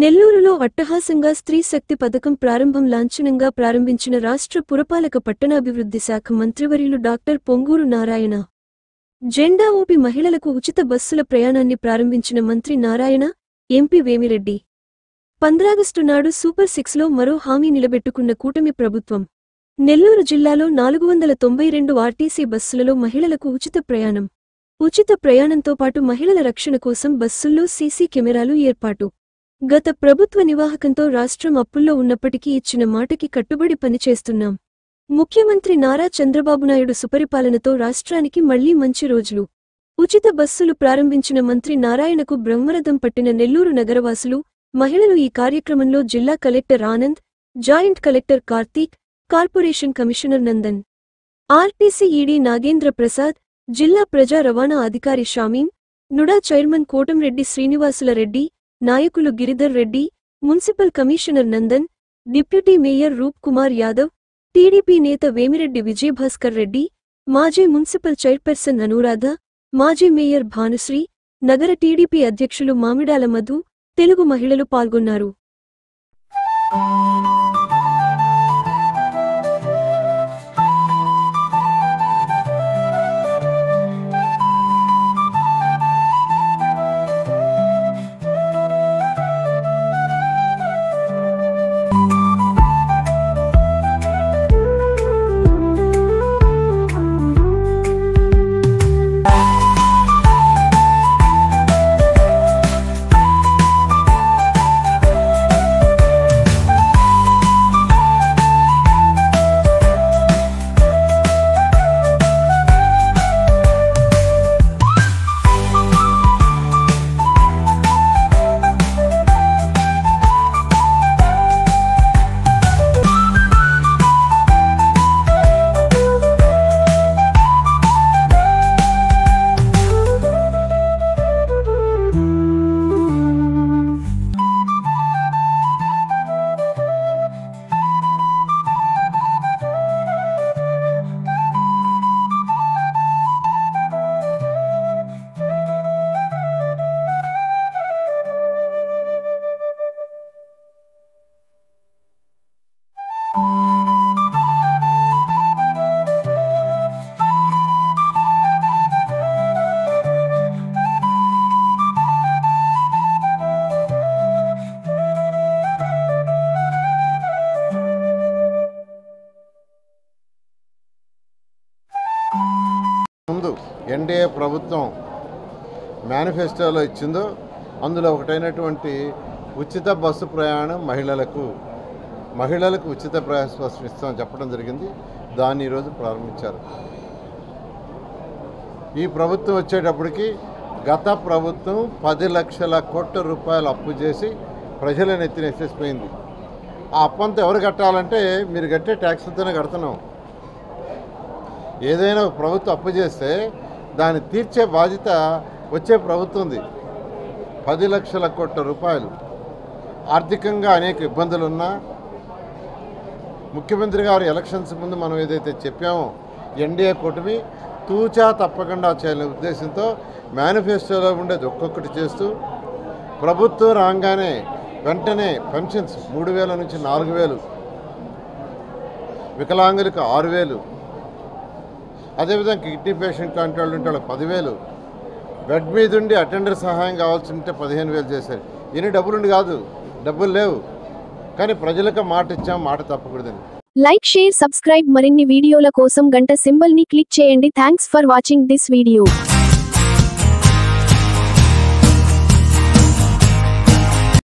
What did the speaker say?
నెల్లూరులో అట్టహాసంగా స్త్రీ శక్తి పథకం ప్రారంభం లాంఛనంగా ప్రారంభించిన రాష్ట్ర పురపాలక పట్టణాభివృద్ధి శాఖ మంత్రివర్యులు డాక్టర్ పొంగూరు నారాయణ. జెండా ఊపి మహిళలకు ఉచిత బస్సుల ప్రయాణాన్ని ప్రారంభించిన మంత్రి నారాయణ, ఎంపీ వేమిరెడ్డి. 15 ఆగస్టు నాడు సూపర్ 6లో మరో హామీ నిలబెట్టుకున్న కూటమి ప్రభుత్వం. నెల్లూరు జిల్లాలో 492 ఆర్టీసీ బస్సులలో మహిళలకు ఉచిత ప్రయాణం. ఉచిత ప్రయాణంతో పాటు మహిళల రక్షణ కోసం బస్సుల్లో సీసీ కెమెరాలు ఏర్పాటు. గత ప్రభుత్వ నివాహకంతో రాష్ట్రం అప్పుల్లో ఉన్నప్పటికీ ఇచ్చిన మాటకి కట్టుబడి పనిచేస్తున్నాం. ముఖ్యమంత్రి నారా చంద్రబాబునాయుడు సుపరిపాలనతో రాష్ట్రానికి మళ్లీ మంచి రోజులు. ఉచిత బస్సులు ప్రారంభించిన మంత్రి నారాయణకు బ్రహ్మరథం పట్టిన నెల్లూరు నగరవాసులు, మహిళలు. ఈ కార్యక్రమంలో జిల్లా collector Anand, joint collector Karthik, corporation commissioner Nandan, RTC ED Nagendra Prasad, జిల్లా ప్రజా రవాణా అధికారి షామీం, నుడా చైర్మన్ కోటంరెడ్డి శ్రీనివాసుల రెడ్డి, నాయకులు Giridhar Reddy, municipal commissioner Nandan, deputy mayor Roop Kumar Yadav, TDP నేత వేమిరెడ్డి విజయభాస్కర్ రెడ్డి, మాజీ మున్సిపల్ చైర్పర్సన్ అనురాధ, మాజీ మేయర్ భానుశ్రీ, నగర టీడీపీ అధ్యక్షులు మామిడాల మధు, తెలుగు మహిళలు పాల్గొన్నారు. ముందు ఎన్డీఏ ప్రభుత్వం మేనిఫెస్టోలో ఇచ్చిందో అందులో ఒకటైనటువంటి ఉచిత బస్సు ప్రయాణం మహిళలకు ఉచిత ప్రయాణ ఇస్తామని చెప్పడం జరిగింది. దాన్ని ఈరోజు ప్రారంభించారు. ఈ ప్రభుత్వం వచ్చేటప్పటికి గత ప్రభుత్వం 10 లక్షల కోట్ల రూపాయలు అప్పు చేసి ప్రజలను ఎత్తినేసేసిపోయింది. ఆ అప్పంతా ఎవరు కట్టాలంటే మీరు కట్టే ట్యాక్స్లతోనే కడుతున్నాం. ఏదైనా ప్రభుత్వం అప్పు చేస్తే దాన్ని తీర్చే బాధ్యత వచ్చే ప్రభుత్వంది. 10 లక్షల కోట్ల రూపాయలు ఆర్థికంగా అనేక ఇబ్బందులు ఉన్నా ముఖ్యమంత్రి గారు ఎలక్షన్స్ ముందు మనం ఏదైతే చెప్పామో ఎన్డీఏ కూటమి తూచా తప్పకుండా చేయాలనే ఉద్దేశంతో మేనిఫెస్టోలో ఉండేది ఒక్కొక్కటి చేస్తూ ప్రభుత్వం రాగానే వెంటనే పెన్షన్స్ 3,000 నుంచి 4,000, వికలాంగులకు 6,000, అదేవిధంగా కిడ్నీ పేషెంట్ లాంటి వాళ్ళు ఉంటే వాళ్ళకి 10,000, బెడ్ మీద ఉండి అటెండర్ సహాయం కావాల్సి ఉంటే 15,000 చేశారు. ఇన్ని డబ్బులుండి కాదు, డబ్బులు లేవు, కానీ ప్రజలకు మాట ఇచ్చాం, మాట తప్పకూడదని. Like, share, subscribe. మరిన్ని వీడియోల కోసం గంట సింబల్ ని క్లిక్ చేయండి. Thanks for watching this video.